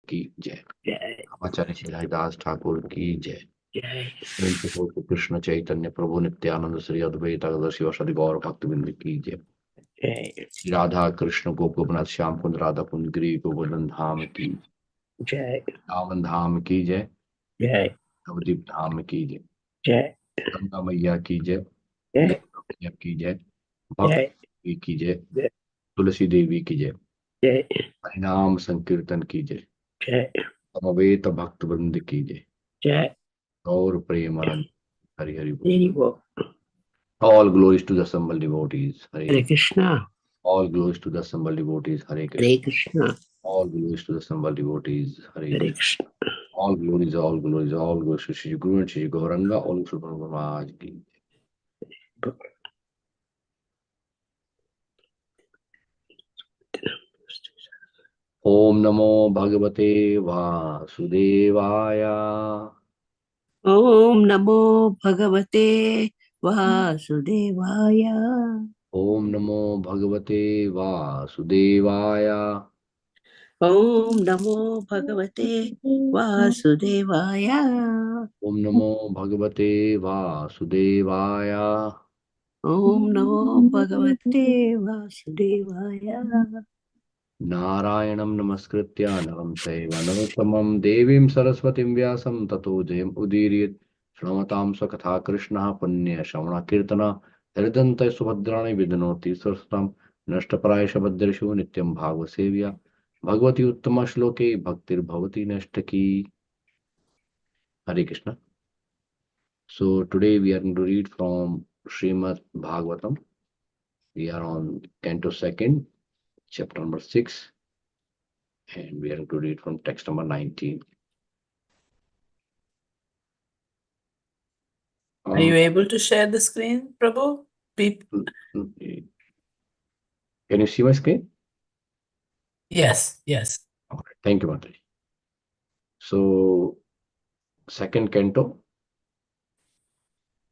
की जय। जय आचार्य श्री हरिदास ठाकुर की जय। जय कृष्ण चैतन्य प्रभु नित्यानंद श्री अद्वैत शिवासादि गौर भक्तवृंद की जय। जय श्री राधा कृष्ण गोपनाथ श्याम कुंद राधा कुंद गिरी गोवर्धन धाम की, जय सावन धाम की जय, जय नवदीप धाम की जय, जय गंगा मैया की जय, जय यमुना मैया की जय, भक्त जय देवी की जय, जय तुलसी देवी की जय, जय हरिनाम संकीर्तन की जय, जय समवेत भक्त वृंद की जय, जय और प्रेमानंद हरि हरि बोल। हरि बोल। All glories to the assembled devotees. Hare Hare. Krishna All glories to the assembled devotees. Hare Hare Krishna. Krishna All glories to the assembled devotees. Hare Hare Krishna. Krishna. All glories, all glories, all glories to Shri Guru and Shri Gauranga. All Shri Guru Maharaj ki. Om Namo Bhagavate Vasudevaya. ओम नमो भगवते वासुदेवाय। Om Namo Bhagavate Vasudevaya. ओम नमो भगवते वासुदेवाय। Om Namo Bhagavate Vasudevaya. ओम नमो भगवते वासुदेवाय। नारायणं नमस्कृत्य नरं चैव नरोत्तमं देवीं सरस्वतीं व्यासं ततो जयम् उदीरयेत्। शृण्वतां स्वकथा कृष्णः पुण्यश्रवणकीर्तन हृदन्ते सुभद्राणि विदनोति सरस्वतां नष्टप्रायशबद्धेषु नित्यं भागवसेव्या भगवती उत्तमश्लोके भक्तिर्भवति नष्टकी। हरे Krishna. So today we are going to read from Srimad Bhagavatam. We are on Canto 2nd, chapter number 6. And we are going to read from text number 19. Are you able to share the screen, Prabhu? Can you see my screen? Yes, yes. Okay, thank you, Mataji. So, second canto,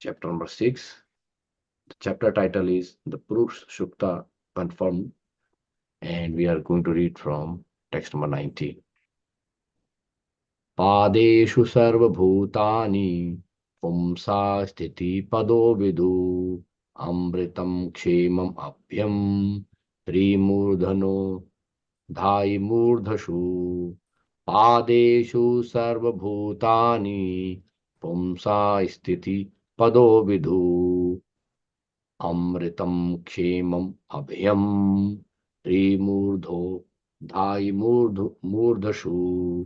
chapter number 6. The chapter title is The Proofs Shukta Confirmed, and we are going to read from text number 19. पादेषु सर्वभूतानि पुंसा स्थिति पदो विदु अमृतं क्षेमम् अभ्यं त्रिमूर्धनो धायि मूर्धषु पादेषु सर्वभूतानि पुंसा स्थिति पदो विदु अमृतं क्षेमम् अभयं त्रिमूर्धो धायि मूर्धषु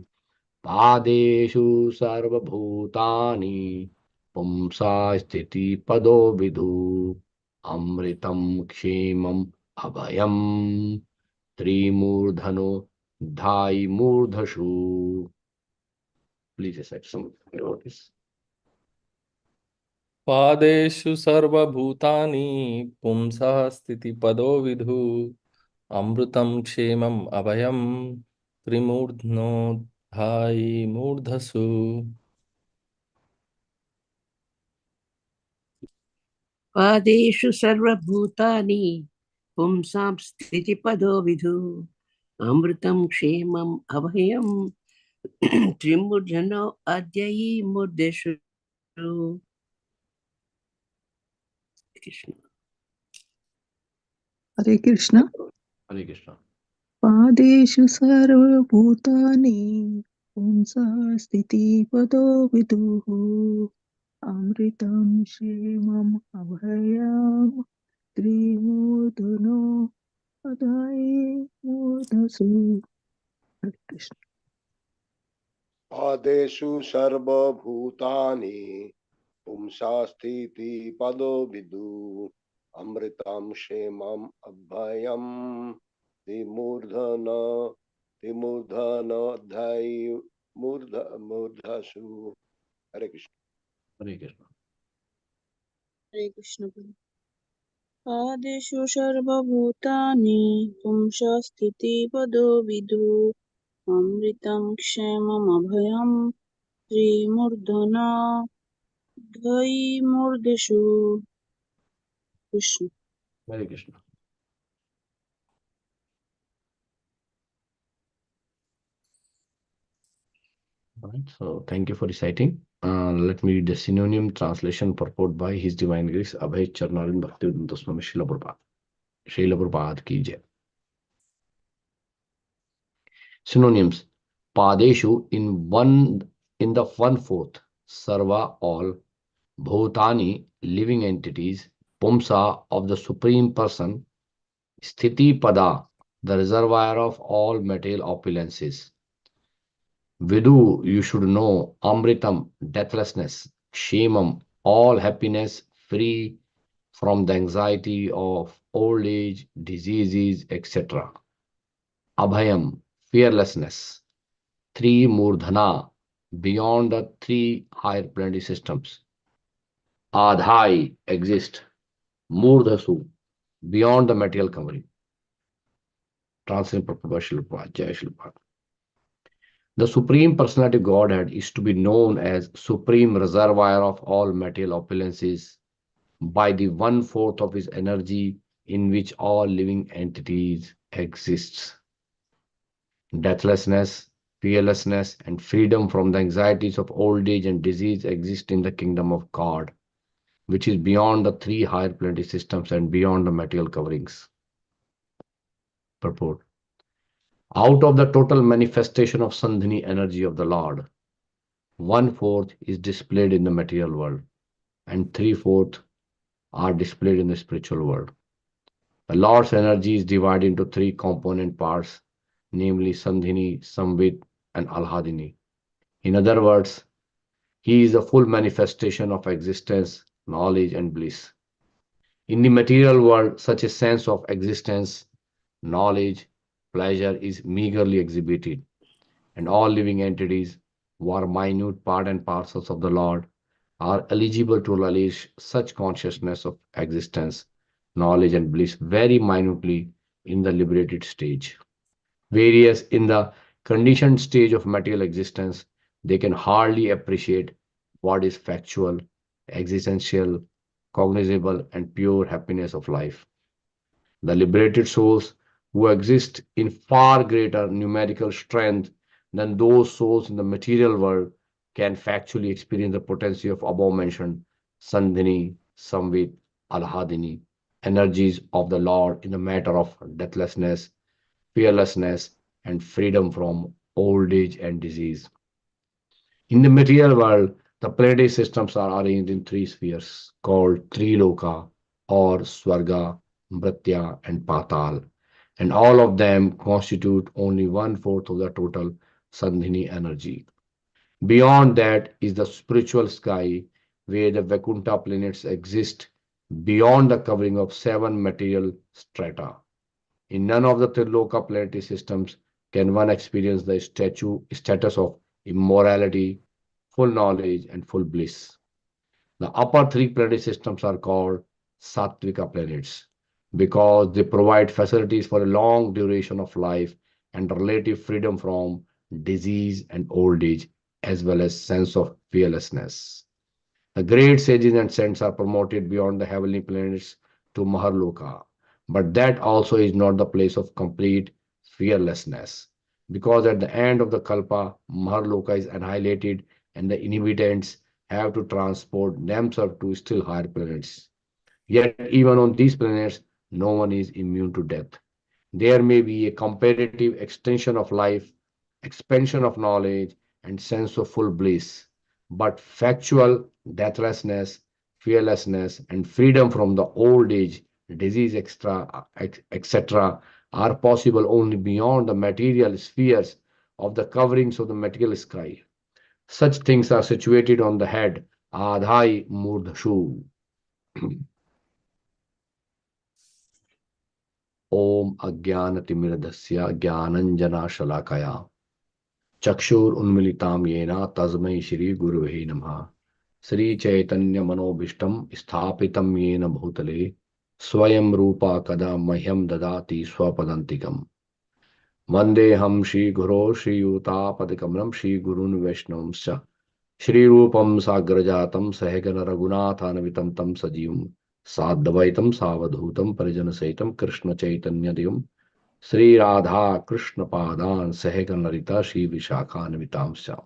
पादेषु सर्वभूतानि पुंसा स्थिति पदो विदु अमृतं क्षेमम् अभयं त्रिमूर्धनो धायि मूर्धषु. Please accept some notice. पादेषु सर्वभूतानि पुंसः स्थितिपदो विधु अमृतं क्षेमम् अभयं त्रिमूर्ध्नोऽधायि मूर्धसु. पादेषु सर्वभूतानि पुंसां स्थितिपदो विधु अमृतं क्षेमम् अभयं त्रिमूर्धनो अद्ययि मूर्धेषु। कृष्ण। हरे कृष्ण। Hare Krishna. पादेषु सर्वभूतानि पुंसः स्थितिपदो विदुः अमृतं क्षेमम् अभयम् त्रिमूर्धनो अदाये मूर्धसु। हरे कृष्ण। पादेषु सर्वभूतानि पुंसास्तीति पदो विदु अमृतं क्षेमम् अभयम् त्रिमूर्धन धायि मूर्धसु. हरे कृष्ण. Hare Krishna. हरे कृष्ण। पादेषु सर्वभूतानि पुंसास्थितिपदो विदु अमृतं क्षेममभयं त्रिमूर्धना द्वैमूर्धषु। Krishna. Hare Krishna. All right, so thank you for reciting. Let me read the synonym translation purport by His Divine Grace Abhay Charnarin Bhaktivedanta Swami Srila Prabhupada. Srila Prabhupada ki jai. Synonyms: Padeshu in the 1/4, Sarva all, Bhutani living entities, Pumsa of the Supreme Person, Sthiti Pada the reservoir of all material opulences. Vidu, you should know, Amritam, deathlessness, Kshemam, all happiness free from the anxiety of old age, diseases, etc. Abhayam, fearlessness. Three Murdhana, beyond the three higher planetary systems. Adhai, exist. Murdhasu, beyond the material covering. Translation by Srila Jai Srila. The Supreme Personality of Godhead is to be known as Supreme Reservoir of all material opulences by the 1/4 of his energy in which all living entities exist. Deathlessness, fearlessness, and freedom from the anxieties of old age and disease exist in the kingdom of God, which is beyond the three higher planetary systems and beyond the material coverings. Purport. Out of the total manifestation of Sandhini energy of the Lord, 1/4 is displayed in the material world, and 3/4 are displayed in the spiritual world. The Lord's energy is divided into three component parts, namely Sandhini, Samvit, and Alhadini. In other words, He is the full manifestation of existence, knowledge, and bliss. In the material world, such a sense of existence, knowledge, pleasure is meagerly exhibited, and all living entities, who are minute part and parcels of the Lord, are eligible to relish such consciousness of existence, knowledge, and bliss very minutely in the liberated stage. Whereas in the conditioned stage of material existence, they can hardly appreciate what is factual, existential, cognizable, and pure happiness of life. The liberated souls who exist in far greater numerical strength than those souls in the material world can factually experience the potency of above-mentioned Sandhini, Samvit, Alhadini, energies of the Lord in the matter of deathlessness, fearlessness, and freedom from old age and disease. In the material world, the planetary systems are arranged in three spheres called Triloka or Swarga, Mritya, and Patal, and all of them constitute only 1/4 of the total Sandhini energy. Beyond that is the spiritual sky, where the Vaikuntha planets exist beyond the covering of 7 material strata. In none of the Triloka planetary systems can one experience the status of immorality, full knowledge, and full bliss. The upper 3 planetary systems are called Sattvika planets because they provide facilities for a long duration of life and relative freedom from disease and old age, as well as sense of fearlessness. The great sages and saints are promoted beyond the heavenly planets to Maharloka, but that also is not the place of complete fearlessness, because at the end of the Kalpa, Maharloka is annihilated and the inhabitants have to transport themselves to still higher planets. Yet even on these planets, no one is immune to death. There may be a comparative extension of life, expansion of knowledge, and sense of full bliss, but factual deathlessness, fearlessness, and freedom from the old age, disease, etc., are possible only beyond the material spheres of the coverings of the material sky. Such things are situated on the head, Adhai Murdhashu. Om Ajnanatimiradhasya Jnananjana Shalakaya Chakshur Unmilitam Yena Tasmai Shri Guruve Namaha Sri Chaitanya Manobishtam Sthapitam Yena Bhutale Swayam Rupa Kada Mahyam Dadati Swapadantikam Vandeham Shri Guru Shri Yuta Padikamanam Shri Gurun Vaishnavamscha Shri Rupam Sagrajatam Sahagana Raghunathanvitam Tam Sajivum Sadvaitam Savadhutam Parijana Saitam Krishna Chaitanya Devam Sri Radha Krishna Padan Sahagana Rita Shri Vishakhanvitamscha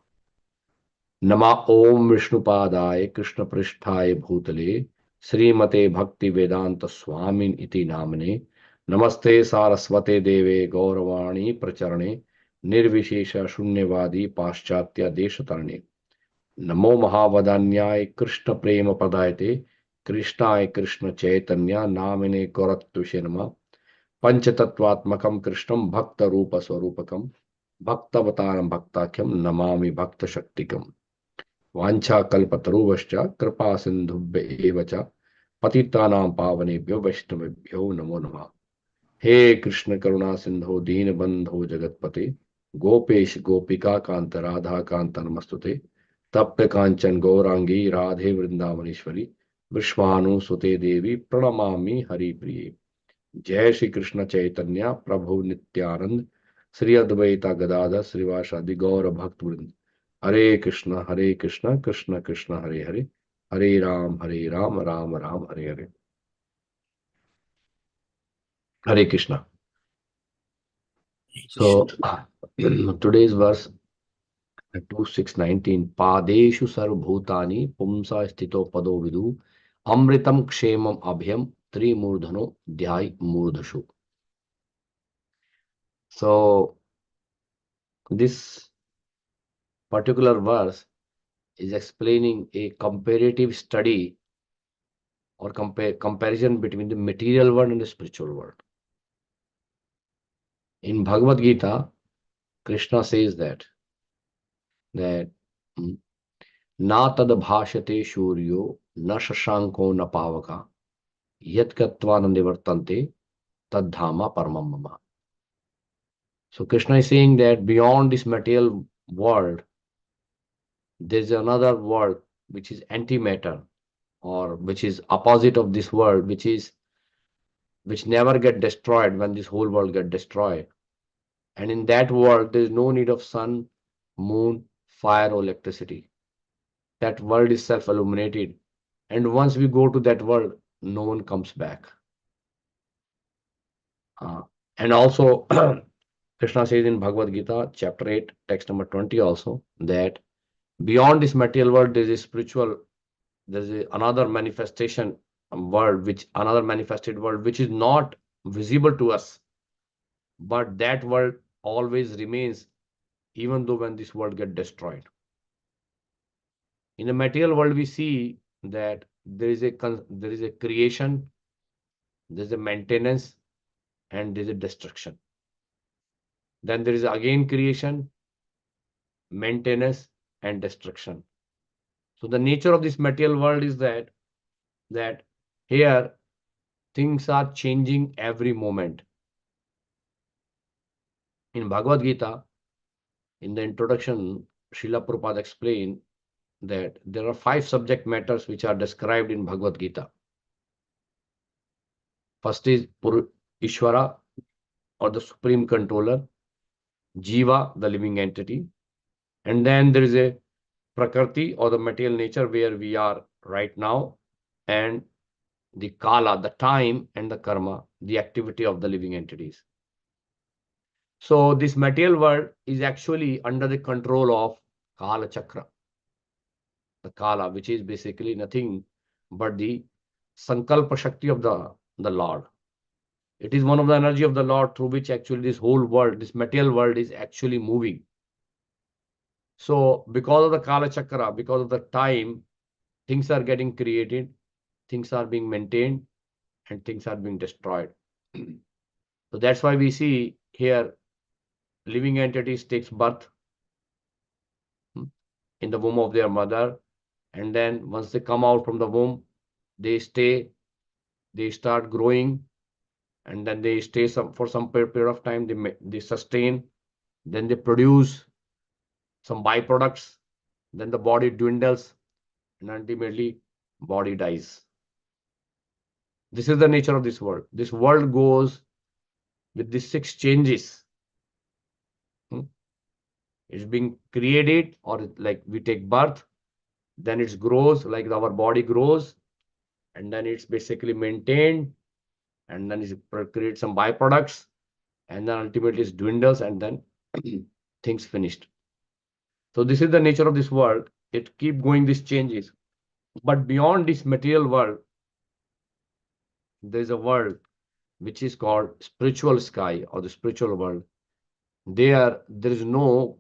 नमा ओम विष्णुपादाय कृष्ण पृष्ठाय भूतले श्रीमते भक्ति वेदांत स्वामिन इति नामने नमस्ते सारस्वते देवे गौरवाणी प्रचरणे निर्विशेष शून्यवादी पाश्चात्य देशतरणे नमो महावदान्याय कृष्ण प्रेम पदायते कृष्णाय कृष्ण चैतन्य नामिने गौरत्विषे नमः पंचतत्वात्मकं कृष्णं भक्त रूप स्वरूपकं भक्तवतारं भक्ताख्यं नमामि भक्त शक्तिकम् वाञ्छाकल्पतरुश्च कृपा सिन्धुभ्य एव च पतितानां पावनेभ्यो वैष्णवेभ्यो नमो नमः। हे कृष्ण करुणा सिंधु दीनबंधो जगतपते गोपेश गोपिका कांत राधा कांत नमस्तुते तप्त कांचन गौरांगी राधे वृंदावनेश्वरी विश्वानुसुते देवी प्रणमामि हरिप्रिये। जय श्री कृष्ण चैतन्य प्रभु नित्यानंद श्री अद्वैता गदाधर श्रीवासादि गौर भक्त वृंद। हरे कृष्ण कृष्ण कृष्ण हरे हरे हरे राम राम राम हरे हरे। हरे कृष्ण। So today's verse 2619 पादेषु सर्वभूतानि पुंसा स्थितो पदो विदु अमृतम क्षेमम अभयम त्रिमूर्धनो ध्याय मूर्धषु. So this particular verse is explaining a comparative study or comparison between the material world and the spiritual world. In Bhagavad Gita, Krishna says that ना तद भाषते सूर्यो न शशांको न पावका यत् गत्वा न निवर्तन्ते तद्धामा परमं मम. So Krishna is saying that beyond this material world, there is another world which is antimatter, or which is opposite of this world, which never get destroyed when this whole world get destroyed. And in that world, there is no need of sun, moon, fire, or electricity. That world is self-illuminated. And once we go to that world, no one comes back. And also, Krishna says in Bhagavad Gita, chapter 8, text number 20 also, that beyond this material world, there is a spiritual, there is another manifestation world, another manifested world, which is not visible to us. But that world always remains, even though when this world gets destroyed. In the material world, we see that there is a creation, there is a maintenance, and there is a destruction. Then there is again creation, maintenance, and destruction. So the nature of this material world is that here things are changing every moment. In Bhagavad Gita, in the introduction, Srila Prabhupada explained that there are 5 subject matters which are described in Bhagavad Gita. First is Ishvara, or the supreme controller, Jiva, the living entity, and then there is a Prakriti, or the material nature where we are right now, and the Kala, the time, and the Karma, the activity of the living entities. So this material world is actually under the control of Kala Chakra. The Kala, which is basically nothing but the Sankalpa Shakti of the Lord. It is one of the energy of the Lord through which actually this whole world, this material world, is actually moving. So because of the Kala Chakra, because of the time, things are getting created, things are being maintained, and things are being destroyed. So that's why we see here living entities takes birth in the womb of their mother, and then once they come out from the womb, they start growing, and then they stay for some period of time, they sustain, then they produce some byproducts, then the body dwindles, and ultimately body dies. This is the nature of this world. This world goes with these 6 changes. It's being created, or like we take birth, then it grows, like our body grows, and then it's basically maintained, and then it creates some byproducts, and then ultimately it dwindles, and then things finished. So this is the nature of this world. It keep going, these changes. But beyond this material world, there is a world which is called spiritual sky or the spiritual world. There is no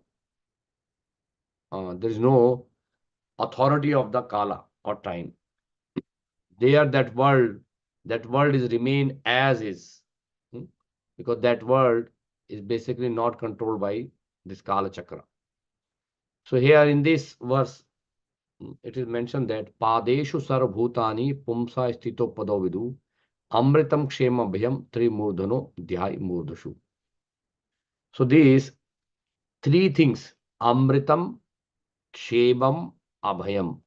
authority of the kala or time. There that world is remain as is. Because that world is basically not controlled by this kala chakra. So here in this verse, it is mentioned that Padeshu sarvabhutani pumsa sthito pado vidu amritam kshema bhyam trimurdhano dhyai murdhashu. So these three things, amritam, kshemam, abhayam.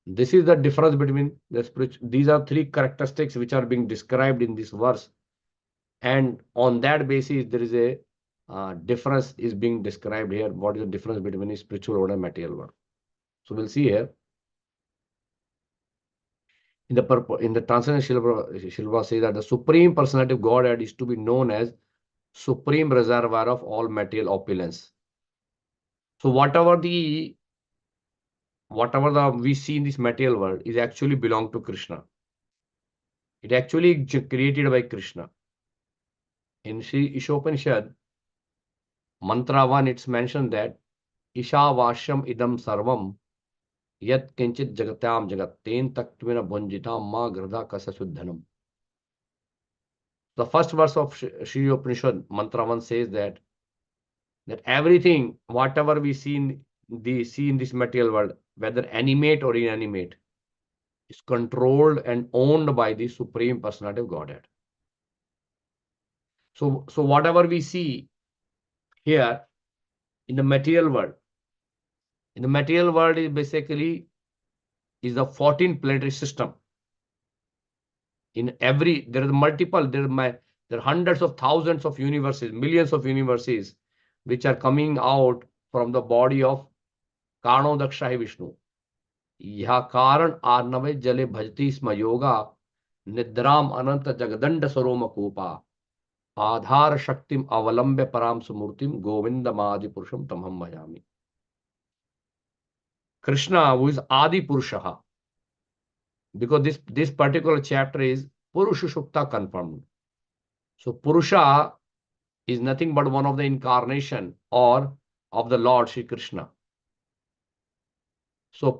This is the difference between the spiritual. These are three characteristics which are being described in this verse. And on that basis, there is a difference is being described here. What is the difference between a spiritual world and material world? So we'll see here. In the translation, Shilva says that the Supreme Personality of Godhead is to be known as Supreme Reservoir of all material opulence. So whatever we see in this material world is actually belong to Krishna. It actually created by Krishna. In Sri Ishopanishad, Mantra 1, it's mentioned that Ishavashyam idam sarvam yat kinchit jagatyam jagat ten taktvina bhunjitam ma gradha kasasuddhanam. The first verse of Sri Upanishad, Mantra 1 says that everything, whatever we see in this material world, whether animate or inanimate, is controlled and owned by the Supreme Personality of Godhead. So whatever we see here in the material world, is basically is the 14 planetary system. In every, there are hundreds of thousands of universes, millions of universes, which are coming out from the body of Karnodaksha Vishnu. Yaha karan arnave jale bhajti sma yoga nidram ananta jagadanda saroma kupa adhar shaktim avalambya param sumurtim govindam adi purusham tamham bhajami. Krishna, who is Adi Purusha, because this particular chapter is Purusha Shukta confirmed. So Purusha is nothing but one of the incarnation or of the Lord Shri Krishna. So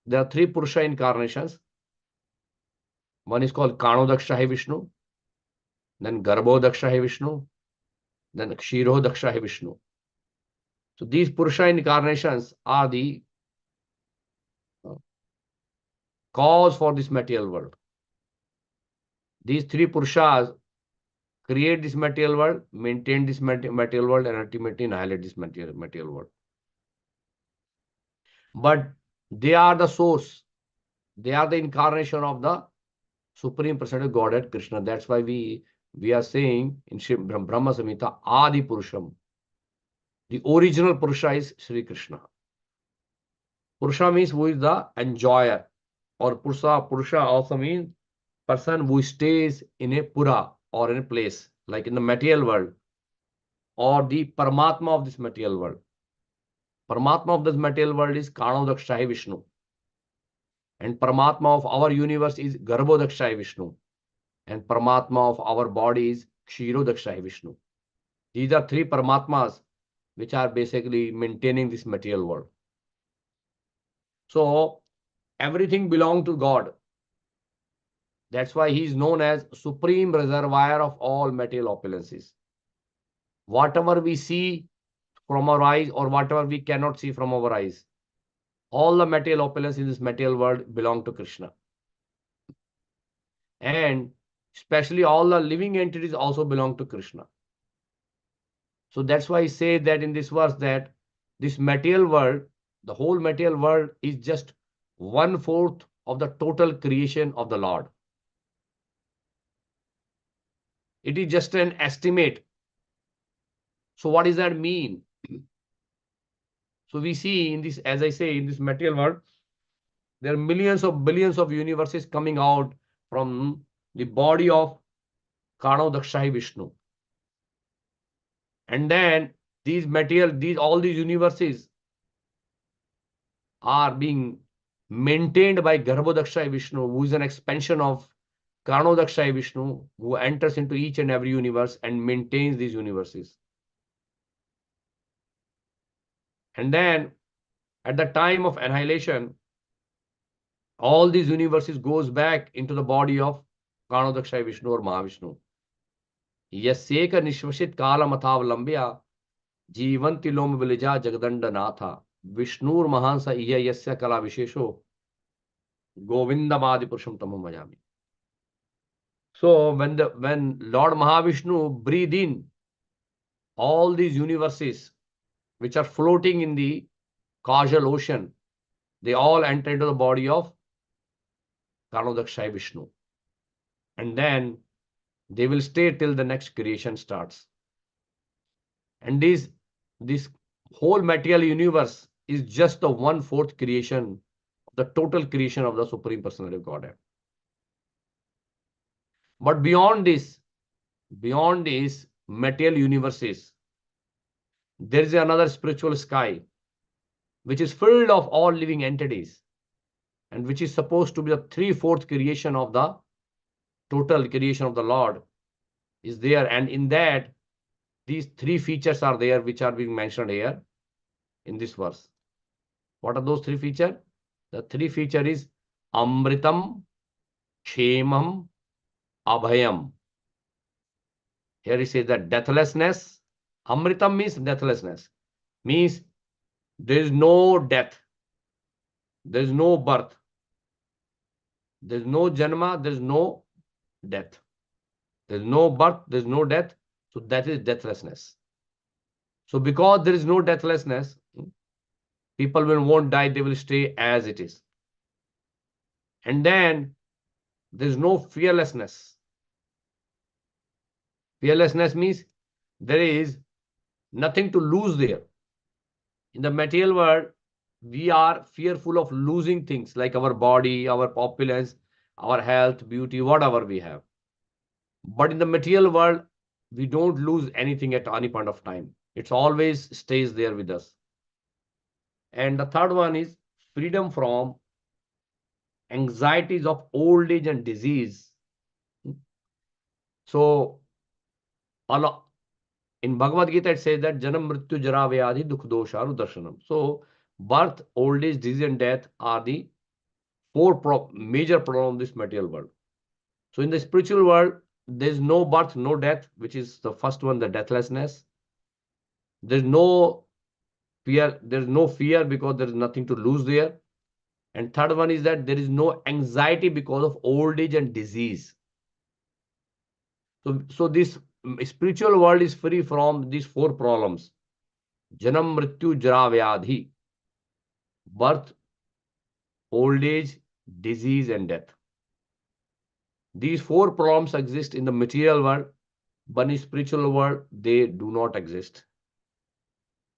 there are three Purusha incarnations. One is called Kanodaksha Vishnu, then Garbhodaksha Vishnu, then Kshirodaksha Vishnu. So these Purusha incarnations are the cause for this material world. These three Purushas create this material world, maintain this material world, and ultimately annihilate this material world. But they are the source. They are the incarnation of the Supreme Personality of Godhead, Krishna. That's why we are saying in Brahma Samhita, Adi Purusham. The original Purusha is Sri Krishna. Purusha means who is the enjoyer. Or Purusha also means person who stays in a pura or in a place, like in the material world, or the Paramatma of this material world. Paramatma of this material world is Kanodaksha Vishnu. And Paramatma of our universe is Garbhodaksha Vishnu. And Paramatma of our body is Kshirodaksha Vishnu. These are three Paramatmas which are basically maintaining this material world. So everything belongs to God. That's why he is known as Supreme Reservoir of all material opulences. Whatever we see from our eyes or whatever we cannot see from our eyes, all the material opulence in this material world belong to Krishna. And especially all the living entities also belong to Krishna. So that's why I say that in this verse that this material world, the whole material world is just 1/4 of the total creation of the Lord. It is just an estimate. So what does that mean? So we see in this, as I say, in this material world, there are millions of billions of universes coming out from the body of Kanodaksha Vishnu. And then all these universes are being maintained by Garbhodakshaya Vishnu, who is an expansion of Karnodakshaya Vishnu, who enters into each and every universe and maintains these universes. And then at the time of annihilation, all these universes goes back into the body of Karnodakshaya Vishnu or Mahavishnu. Yasyeka nishvashit kalamathavalambya जीवंति लोम विलिजा जगदंड नाथा विष्णुर महांस इह यस्य कला विशेषो गोविंदमादि पुरुषम तमो भजामि. So when Lord Mahavishnu breathe in all these universes which are floating in the causal ocean, they all enter into the body of Karnodakshaya Vishnu, and then they will stay till the next creation starts. And this whole material universe is just the 1/4 creation, the total creation of the Supreme Personality of Godhead. But beyond these material universes, there is another spiritual sky which is filled of all living entities, and which is supposed to be the 3/4 creation of the total creation of the Lord is there. And in that, these three features are there which are being mentioned here in this verse. What are those three features? The three feature is Amritam, Kshemam, Abhayam. Here he says that deathlessness. Amritam means deathlessness. Means there is no death. There is no birth. There is no janma. There is no death. There is no birth. There is no death. So that is deathlessness. So because there is no deathlessness, people won't die. They will stay as it is. And then there is no fearlessness. Fearlessness means there is nothing to lose there. In the material world, we are fearful of losing things like our body, our opulence, our health, beauty, whatever we have. But in the material world, we don't lose anything at any point of time. It always stays there with us. And the third one is freedom from anxieties of old age and disease. So, in Bhagavad Gita, it says that Janam Mrityu Jara Vyadhi Dukh Dosharu Darshanam. So, birth, old age, disease, and death are the four major problems of this material world. So, in the spiritual world, there is no birth, no death, which is the first one, the deathlessness. There is no fear. There is no fear because there is nothing to lose there. And third one is that there is no anxiety because of old age and disease. So this spiritual world is free from these four problems: Janam, Mrityu, Jara, Vyadhi, birth, old age, disease, and death. These four problems exist in the material world, but in spiritual world, they do not exist.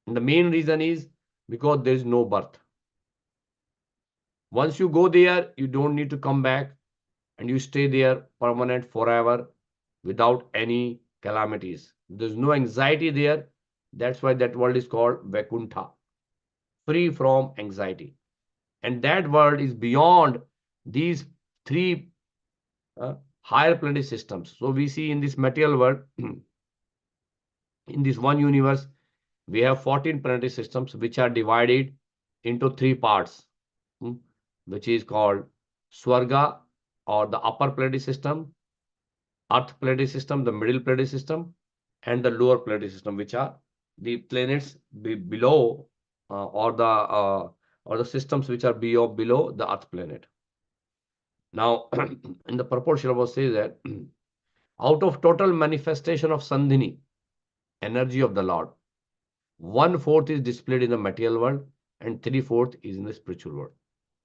And the main reason is because there is no birth. Once you go there, you don't need to come back, and you stay there permanent forever without any calamities. There's no anxiety there. That's why that world is called Vaikuntha, free from anxiety. And that world is beyond these three higher planetary systems. So we see in this material world, in this one universe, we have 14 planetary systems which are divided into three parts, which is called Swarga, or the upper planetary system, Earth planetary system, the middle planetary system, and the lower planetary system, which are the planets below or the systems which are below the Earth planet. Now, in the purport, Srila says that out of total manifestation of Sandhini, energy of the Lord, 1/4 is displayed in the material world and 3/4 is in the spiritual world.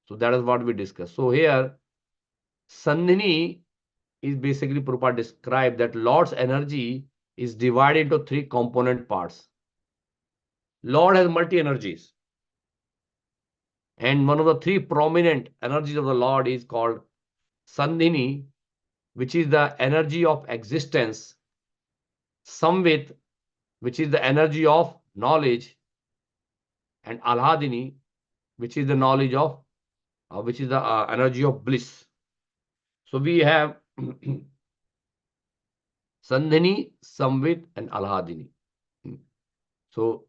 So that is what we discussed. So here, Sandhini is basically Prabhupada described that Lord's energy is divided into three component parts. Lord has multi-energies. And one of the three prominent energies of the Lord is called Sandhini, which is the energy of existence, Samvit, which is the energy of knowledge, and Alhadini, which is the knowledge of, which is the energy of bliss. So we have Sandhini, Samvit, and Alhadini. So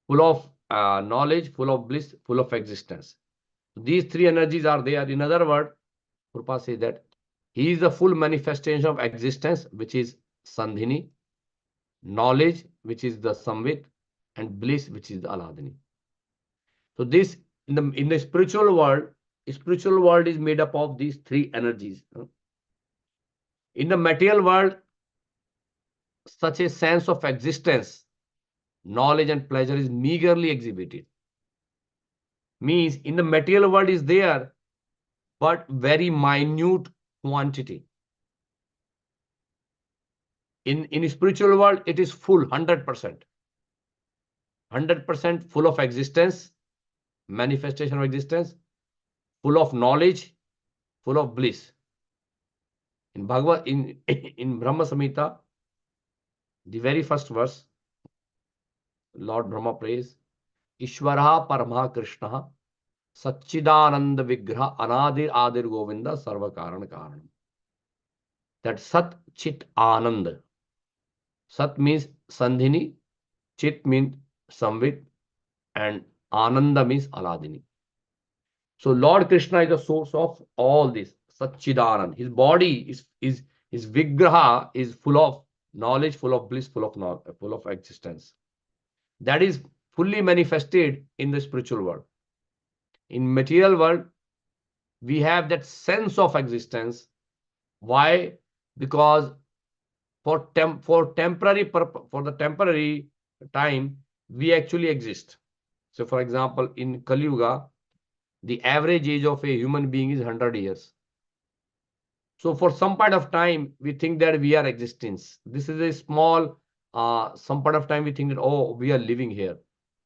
full of knowledge, full of bliss, full of existence. These three energies are there. In other words, Prabhupada says that he is the full manifestation of existence, which is Sandhini, knowledge, which is the Samvit, and bliss, which is the Alhadini. So this in the spiritual world is made up of these three energies. In the material world, such a sense of existence, knowledge and pleasure is meagerly exhibited. Means in the material world is there, but very minute quantity. In spiritual world, it is full, 100%. 100% full of existence, manifestation of existence, full of knowledge, full of bliss. In Bhagavad, in Brahma Samhita, the very first verse, Lord Brahma prays, Ishvara Parama Krishna Satchidananda Vigraha Anadir Adir Govinda Sarva Karana Karanam. That Sat Chit Anand. Sat means Sandhini, Chit means Samvit, and Ananda means Aladini. So Lord Krishna is the source of all this. Satchidanand. His body is his Vigraha is full of knowledge, full of bliss, full of existence. That is fully manifested in the spiritual world. In material world, we have that sense of existence. Why? Because for the temporary time, we actually exist. So, for example, in Kali Yuga, the average age of a human being is 100 years. So, for some part of time, we think that we are existence. This is a small, some part of time we think that, oh, we are living here.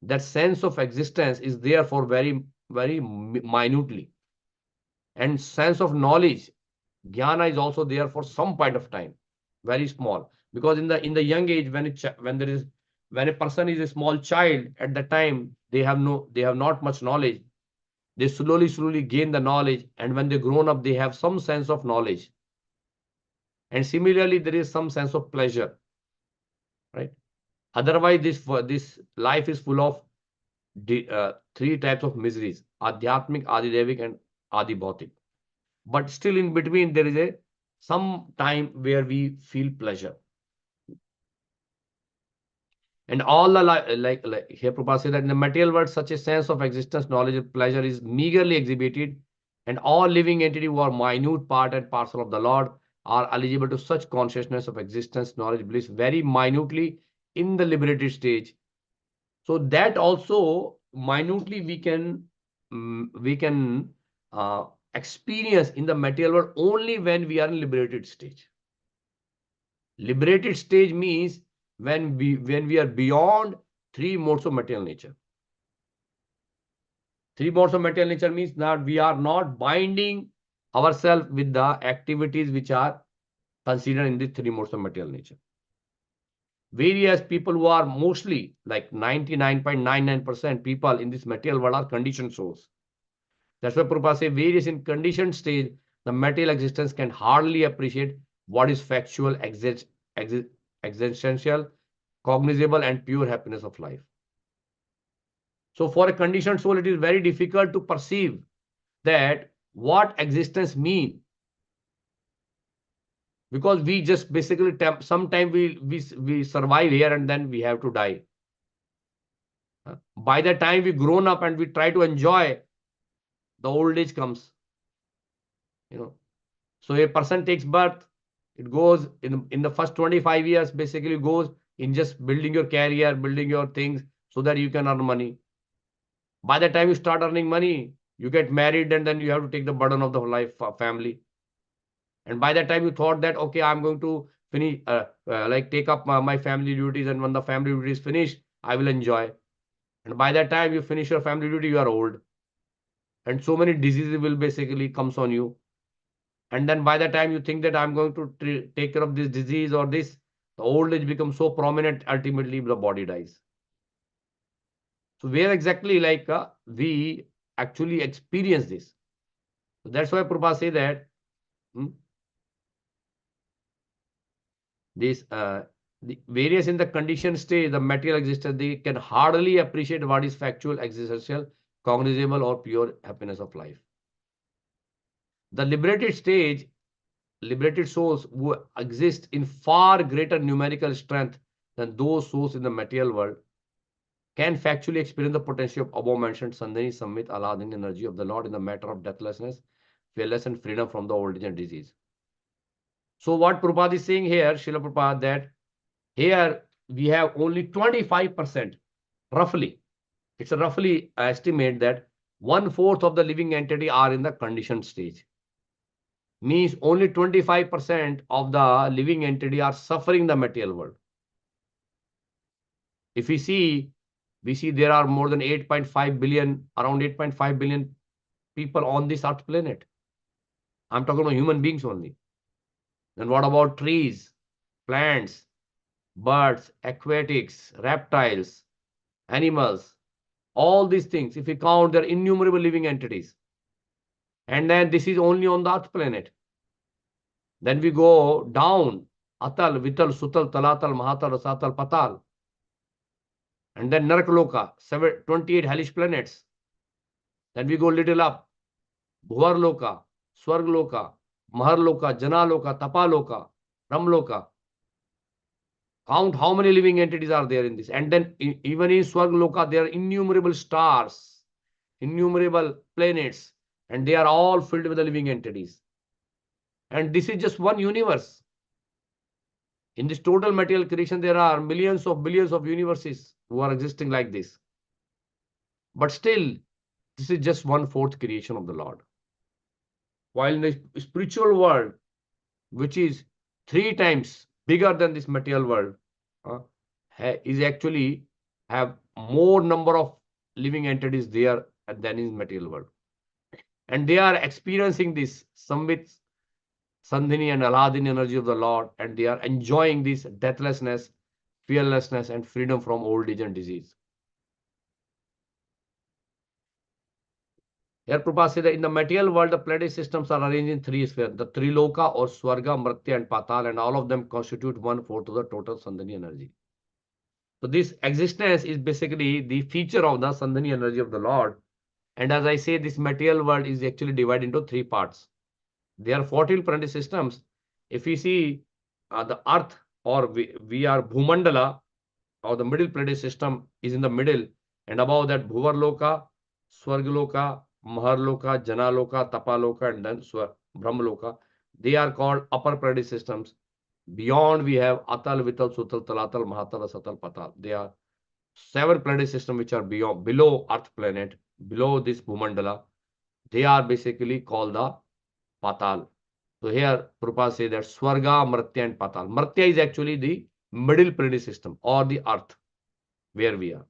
That sense of existence is there for very, very minutely. And sense of knowledge, jnana, is also there for some point of time, very small. Because in the young age, when a person is a small child, at the time they have not much knowledge. They slowly gain the knowledge, and when they grown up, they have some sense of knowledge. And similarly, there is some sense of pleasure, right? Otherwise, this life is full of three types of miseries: adhyatmic, adidevik, and adibhautik. But still, in between, there is some time where we feel pleasure. And all the like here Prabhupada said that in the material world, such a sense of existence, knowledge, and pleasure is meagerly exhibited, and all living entities who are minute part and parcel of the Lord are eligible to such consciousness of existence, knowledge, bliss very minutely in the liberated stage. So that also minutely we can experience in the material world only when we are in liberated stage. Liberated stage means when we are beyond three modes of material nature. Three modes of material nature means that we are not binding ourselves with the activities which are considered in the three modes of material nature. Various people who are mostly like 99.99% people in this material world are conditioned souls. That's why Prabhupada says various in conditioned stage, the material existence can hardly appreciate what is factual, existential, cognizable, and pure happiness of life. So for a conditioned soul, it is very difficult to perceive that what existence means. Because we just basically sometimes we survive here and then we have to die. By the time we grown up and we try to enjoy, the old age comes. So a person takes birth, it goes in the first 25 years, basically goes in just building your career, building your things so that you can earn money. By the time you start earning money, you get married and then you have to take the burden of the life family. And by the time you thought that, okay, I'm going to finish, take up my family duties, and when the family duty is finished, I will enjoy. And by that time you finish your family duty, you are old. And so many diseases will basically comes on you. And then by the time you think that I'm going to take care of this disease or this, the old age becomes so prominent, ultimately the body dies. So where exactly we actually experience this. So that's why Prabhupada say that this the various in the conditioned state, the material existence, they can hardly appreciate what is factual, existential, cognizable, or pure happiness of life. The liberated stage, liberated souls who exist in far greater numerical strength than those souls in the material world can factually experience the potential of above-mentioned Sandhini, Samvit, Aladin energy of the Lord in the matter of deathlessness, fearless, and freedom from the old age and disease. So what Prabhupada is saying here, Srila Prabhupada, that here we have only 25%, roughly. It's a roughly estimate that 1/4 of the living entity are in the conditioned stage. Means only 25% of the living entity are suffering the material world. If we see there are more than 8.5 billion, around 8.5 billion people on this earth planet. I'm talking about human beings only. Then what about trees, plants, birds, aquatics, reptiles, animals, all these things? If we count, there are innumerable living entities. And then this is only on the earth planet. Then we go down, Atal, Vital, Sutal, Talatal, Mahatal, Rasatal, Patal. And then Narakloka, 28 hellish planets. Then we go little up, Bhuvarloka, Swargloka, Maharloka, Janaloka, Tapaloka, Ramloka. Count how many living entities are there in this. And then even in Swargloka, there are innumerable stars, innumerable planets, and they are all filled with the living entities. And this is just one universe. In this total material creation, there are millions of billions of universes who are existing like this. But still, this is just 1/4 creation of the Lord. While in the spiritual world, which is 3 times bigger than this material world, is actually have more number of living entities there than in material world. And they are experiencing this Samvit, Sandhini, and Aladin energy of the Lord, and they are enjoying this deathlessness, fearlessness, and freedom from old age and disease. Here Prabhupada said that in the material world, the planetary systems are arranged in 3 spheres, the Triloka or Swarga, Mritya, and Patal, and all of them constitute 1/4 of the total Sandhini energy. So this existence is basically the feature of the Sandhini energy of the Lord. And as I say, this material world is actually divided into 3 parts. There are 14 planetary systems. If we see the Earth, or we are Bhumandala, or the middle planetary system is in the middle, and above that Bhuvarloka, Swargaloka, Maharloka, Janaloka, Tapaloka, and then Brahmaloka. They are called upper planetary systems. Beyond we have Atal, Vital, Sutal, Talatal, Mahatal, Satal, Patal. They are 7 planetary systems which are below Earth planet, below this Bhumandala. They are basically called the Patal. So here Prabhupada says that Swarga, Mritya, and Patal. Mritya is actually the middle planetary system, or the Earth where we are.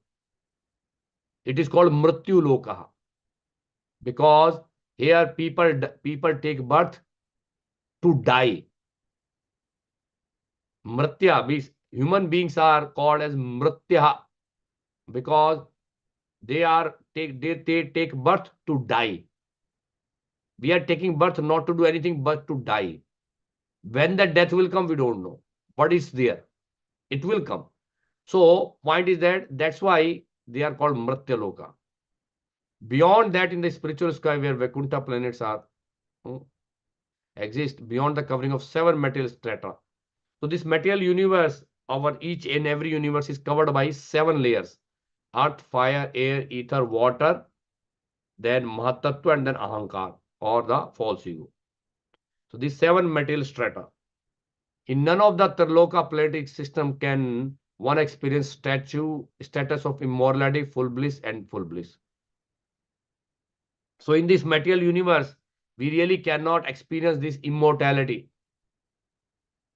It is called Mrityu Lokaha, because here people take birth to die. Mritya means human beings are called as Mritya because they take birth to die. We are taking birth not to do anything but to die. When that death will come, we don't know, but it's there. It will come. So point is that's why they are called Mritya Loka. Beyond that, in the spiritual sky where Vaikuntha planets are exist, beyond the covering of 7 material strata. So this material universe, our each and every universe is covered by 7 layers: earth, fire, air, ether, water, then Mahatattva, and then Ahankar, or the false ego. So these 7 material strata. In none of the Triloka planetary system can one experience status of immortality, full bliss, and full bliss. So in this material universe, we really cannot experience this immortality.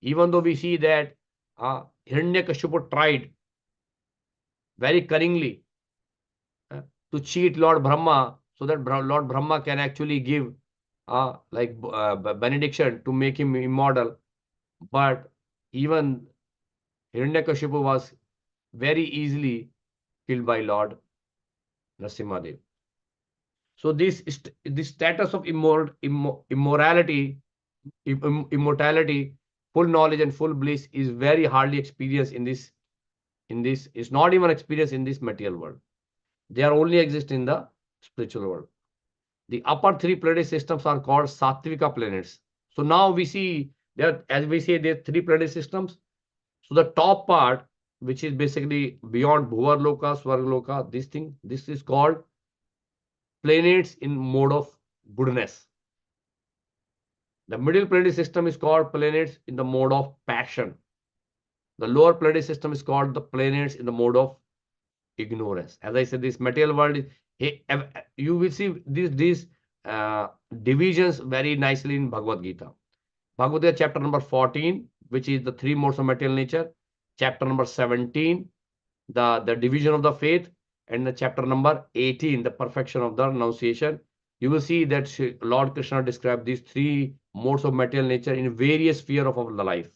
Even though we see that Hiranyakashipu tried very cunningly to cheat Lord Brahma, so that Lord Brahma can actually give benediction to make him immortal. But even Hiranyakashipu was very easily killed by Lord Narasimhadev. So this status of immortality, full knowledge and full bliss is very hardly experienced in this. It's not even experienced in this material world. They are only exist in the spiritual world. The upper three planetary systems are called Sattvika planets. So now we see there, as we say, there are three planetary systems. So the top part, which is basically beyond Bhuvarloka, Swargaloka, this is called planets in mode of goodness. The middle planetary system is called planets in the mode of passion. The lower planetary system is called the planets in the mode of ignorance. As I said, this material world is, you will see these divisions very nicely in Bhagavad Gita. Bhagavad Gita chapter number 14, which is the three modes of material nature. Chapter number 17, the division of the faith. And the chapter number 18, the perfection of the renunciation. You will see that Lord Krishna described these three modes of material nature in various spheres of our life.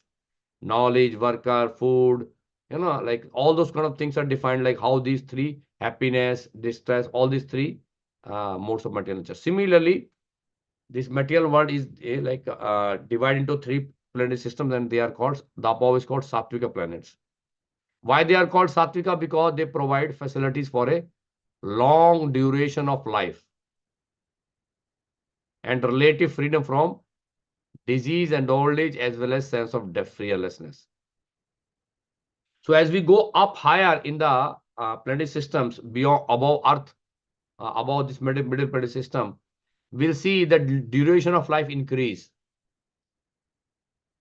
Knowledge, worker, food, like all those kind of things are defined, like how these three, happiness, distress, all these three modes of material nature. Similarly, this material world is divided into three planetary systems, and they are called, the above is called Sattvika planets. Why they are called Sattvika? Because they provide facilities for a long duration of life and relative freedom from disease and old age, as well as sense of fearlessness. So as we go up higher in the planetary systems, beyond, above Earth, above this middle planetary system, we'll see that duration of life increase,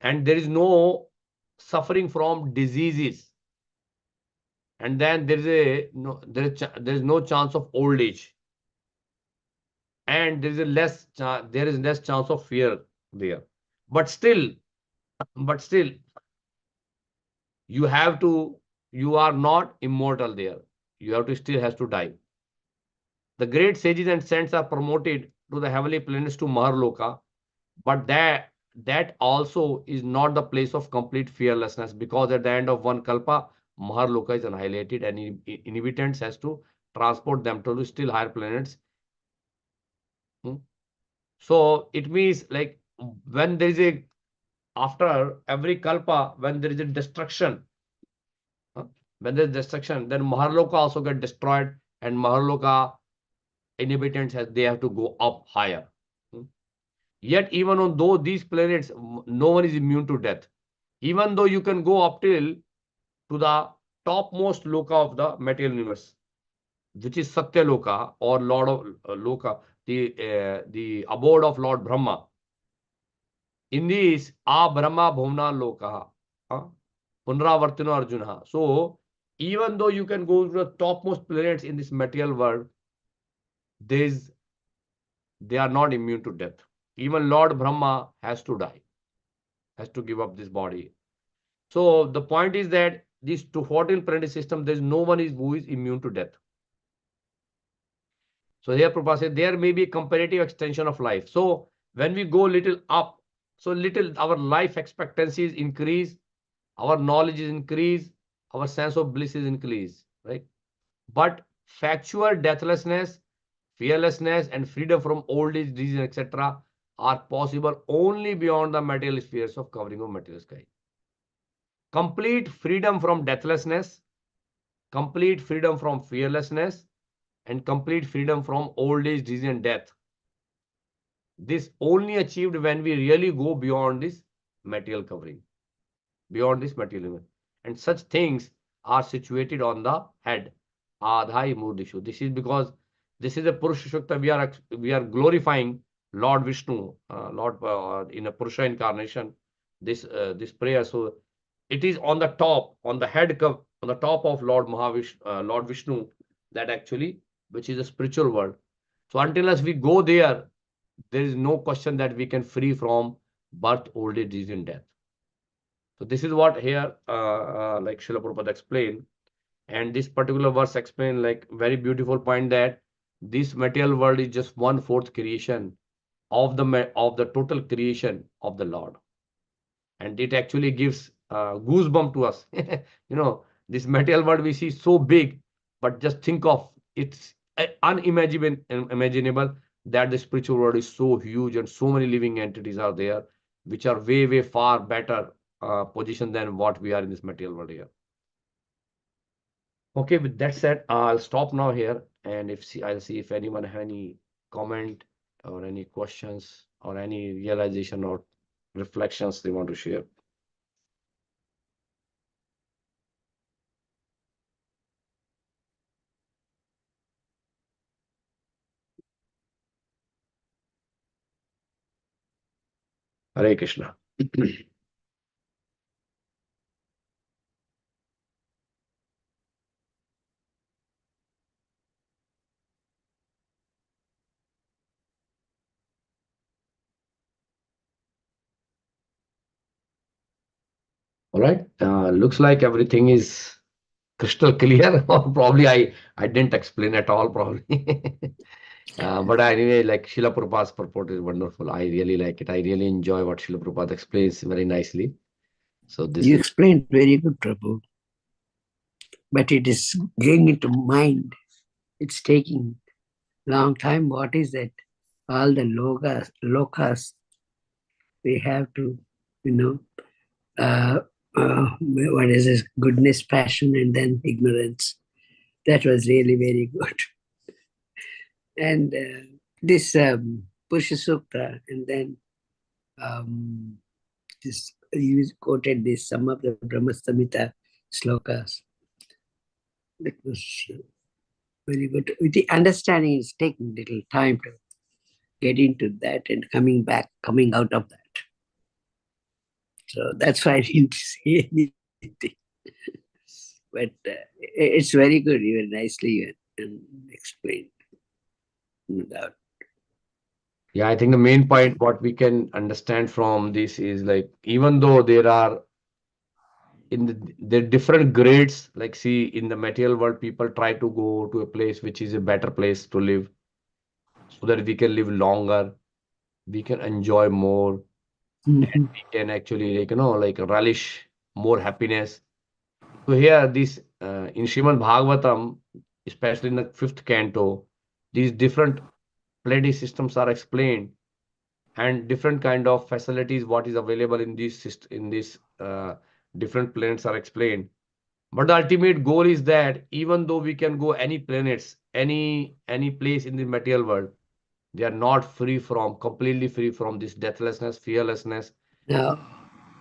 and there is no suffering from diseases, and then there is no chance of old age, and there is less chance of fear there. But still, you are not immortal there. You have to still has to die. The great sages and saints are promoted to the heavenly planets to Maharloka, but that also is not the place of complete fearlessness, because at the end of one kalpa, Maharloka is annihilated, and inhabitants has to transport them to still higher planets. So it means, like, when there is after every kalpa, when there is a destruction, then Maharloka also get destroyed, and Maharloka inhabitants they have to go up higher. Yet even on though these planets, no one is immune to death. Even though you can go up till to the topmost loka of the material universe, which is Satya Loka, or Lord of Loka, the abode of Lord Brahma. In this, Brahma Bhuvna Loka, Punravartino Arjuna. So even though you can go to the topmost planets in this material world, they are not immune to death. Even Lord Brahma has to die, has to give up this body. So the point is that these 14 planetary system, there is no one who is immune to death. So here Prabhupada said there may be a comparative extension of life. So when we go little up, so little our life expectancies increase, our knowledge is increase, our sense of bliss is increase, right? But factual deathlessness, fearlessness, and freedom from old age, disease, etc. are possible only beyond the material spheres of covering of material sky. Complete freedom from deathlessness, complete freedom from fearlessness, and complete freedom from old age, disease, and death. This only achieved when we really go beyond this material covering, beyond this material event. And such things are situated on the head. Adhai Murdishu. This is because this is a Purusha Shukta. We are glorifying Lord Vishnu, Lord in a Purusha incarnation. This prayer. So it is on the top, on the head, on the top of Lord Lord Vishnu, that actually, which is a spiritual world. So until as we go there, there is no question that we can free from birth, old age, disease, and death. So this is what here, like Srila Prabhupada explained, and this particular verse explain like very beautiful point that this material world is just 1/4 creation of the total creation of the Lord, and it actually gives goosebump to us. This material world we see so big, but just think of it's unimaginable that the spiritual world is so huge and so many living entities are there, which are way, way far better position than what we are in this material world here. Okay, with that said, I'll stop now here, and I'll see if anyone have any comment or any questions or any realization or reflections they want to share. Hare Krishna. All right. Looks like everything is crystal clear, or probably I didn't explain at all, probably. But anyway, like Srila Prabhupada's purport is wonderful. I really like it. I really enjoy what Srila Prabhupada explains very nicely. So this You is explained very good, Prabhu. But it is getting into mind. It's taking long time. What is that? All the lokas, we have to, what is this? Goodness, passion, and then ignorance. That was really very good. And this Purusha Sukta, and then this you quoted this some of the Brahma Samhita slokas. That was very good. With the understanding, it's taking little time to get into that and coming out of that. So that's why I didn't say anything. But it's very good, even nicely and explained. No doubt. Yeah, I think the main point what we can understand from this is like even though there are there are different grades, like see in the material world, people try to go to a place which is a better place to live so that we can live longer, we can enjoy more, and we can actually like relish more happiness. So here this in Srimad Bhagavatam, especially in the 5th canto, these different planetary systems are explained and different kind of facilities what is available in this different planets are explained. But the ultimate goal is that even though we can go any planets, any place in the material world, they are not completely free from this deathlessness, fearlessness, No.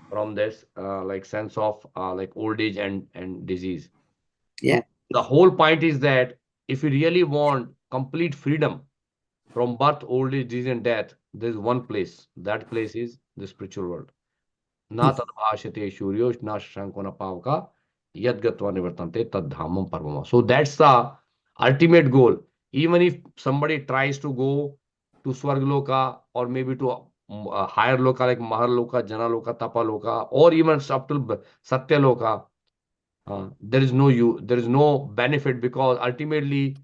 from this like sense of like old age and disease. Yeah. The whole point is that if you really want complete freedom from birth, old age, disease, and death, there is one place. That place is the spiritual world. Na tadbhashate shuryo na shankona pavka yadgatva nivartante tadhamam parvama. So that's the ultimate goal. Even if somebody tries to go to Swargaloka or maybe to a higher loka like Maharloka, Janaloka, Tapaloka, or even up to Satyaloka, there is no benefit because ultimately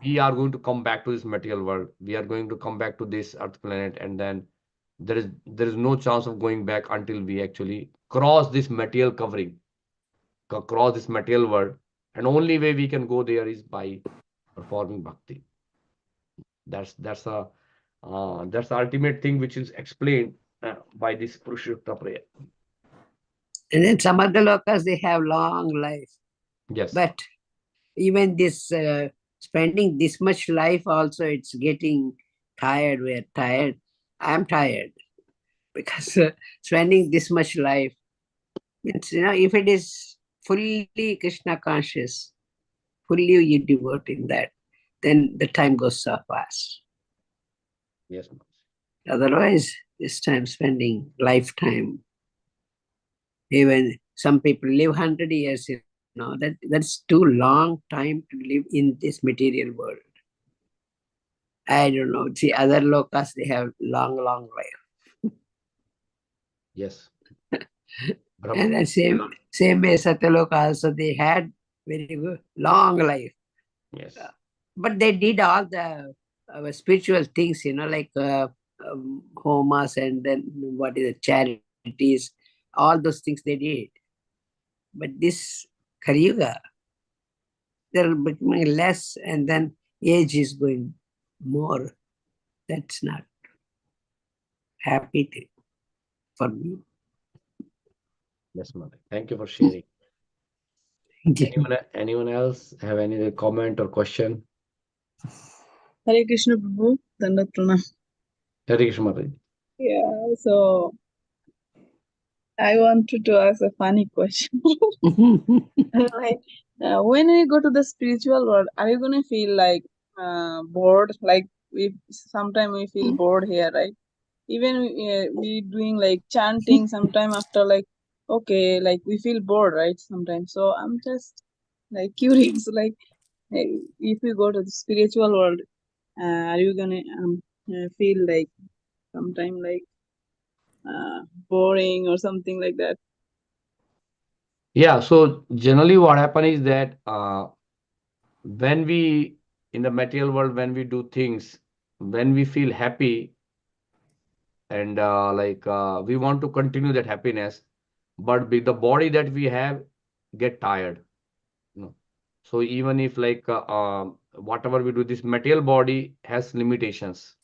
we are going to come back to this material world. We are going to come back to this earth planet, and then there is no chance of going back until we actually cross this material covering, cross this material world, and only way we can go there is by performing bhakti. That's the ultimate thing which is explained by this Purushottam prayer. And then some other lokas, they have long life. Yes. But even this spending this much life also, it's getting tired. We're tired. I'm tired because spending this much life means, if it is fully Krishna conscious, fully you devote in that, then the time goes so fast. Yes. Otherwise, this time spending lifetime. Even some people live 100 years, that's too long time to live in this material world. I don't know. See, other lokas, they have long life. Yes. And then same way Satyaloka also, they had very good long life. Yes. But they did all the spiritual things, like homas and then what is it, charities, all those things they did. But this Kali Yuga, they're becoming less, and then age is going more. That's not happy thing for me. Yes, Mother. Thank you for sharing. Anyone else have any other comment or question? Hare Krishna Prabhu, Dandat Pranam. Hare Krishna, Mataji. Yeah, so I wanted to ask a funny question. Like, when we go to the spiritual world, are you gonna feel like bored? Like we sometimes we feel bored here, right? Even we doing like chanting sometime after like okay, like we feel bored, right? Sometimes. So I'm just like curious, like if you go to the spiritual world, are you gonna feel like sometime like boring or something like that? Yeah, so generally what happen is that when we in the material world, when we do things, when we feel happy and we want to continue that happiness, but the body that we have get tired, you know. So even if whatever we do, this material body has limitations.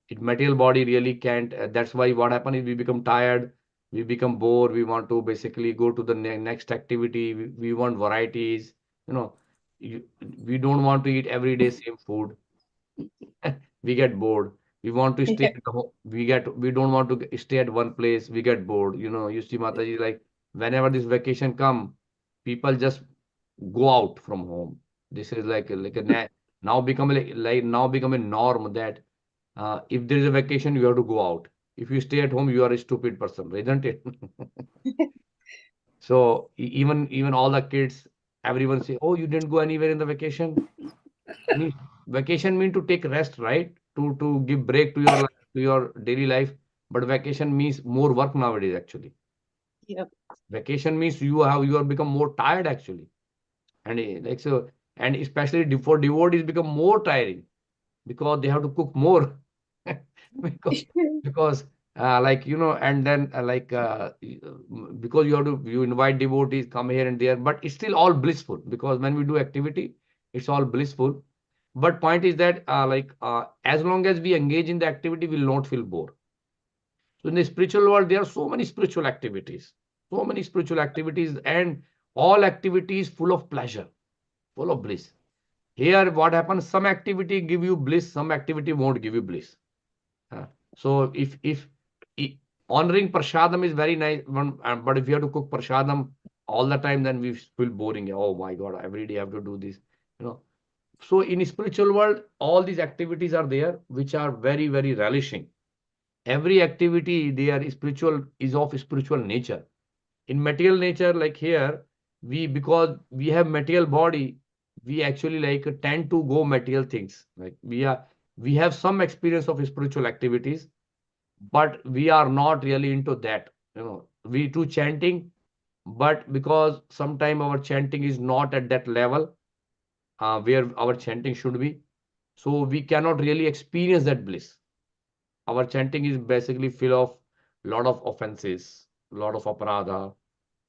It material body really can't. That's why what happens is we become tired, we become bored. We want to basically go to the next activity. We want varieties. You know, you, we don't want to eat every day same food. We get bored. We want to stay Yeah. at home. We don't want to stay at one place. We get bored. You know, you see Mataji, like whenever this vacation come, people just go out from home. This is now become now become a norm that if there is a vacation, you have to go out. If you stay at home, you are a stupid person, isn't it? So even all the kids, everyone say, "Oh, you didn't go anywhere in the vacation." Means vacation mean to take rest, right? To give break to your life, to your daily life. But vacation means more work nowadays. Actually, Yep. vacation means you are become more tired actually, and and especially for devotees become more tiring because they have to cook more because because and then because you invite devotees come here and there, but it's still all blissful because when we do activity, it's all blissful. But point is that as long as we engage in the activity, we'll not feel bored. So in the spiritual world, there are so many spiritual activities, and all activities full of pleasure, full of bliss. Here, what happens? Some activity give you bliss, some activity won't give you bliss. So if honoring prasadam is very nice, but if you have to cook prasadam all the time, then we feel boring. Oh my God, every day I have to do this. You know. So in spiritual world, all these activities are there, which are very, very relishing. Every activity there spiritual is of spiritual nature. In material nature, like here, because we have material body, we actually tend to go material things. Like we have some experience of spiritual activities, but we are not really into that. You know, we do chanting, but because sometime our chanting is not at that level where our chanting should be, so we cannot really experience that bliss. Our chanting is basically full of lot of offenses, lot of aparadha,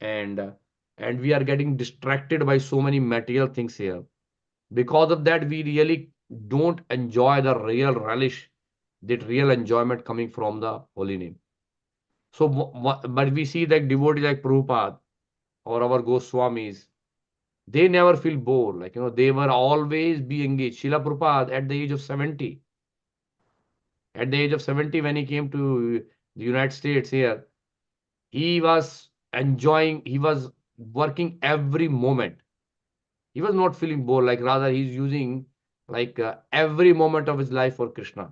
and and we are getting distracted by so many material things here. Because of that, we really don't enjoy the real relish, that real enjoyment coming from the holy name. So, but we see that devotees like Prabhupada or our Goswamis, they never feel bored. They were always be engaged. Srila Prabhupada at the age of 70, when he came to the United States here, he was enjoying, he was working every moment. He was not feeling bored, rather he's using every moment of his life for Krishna.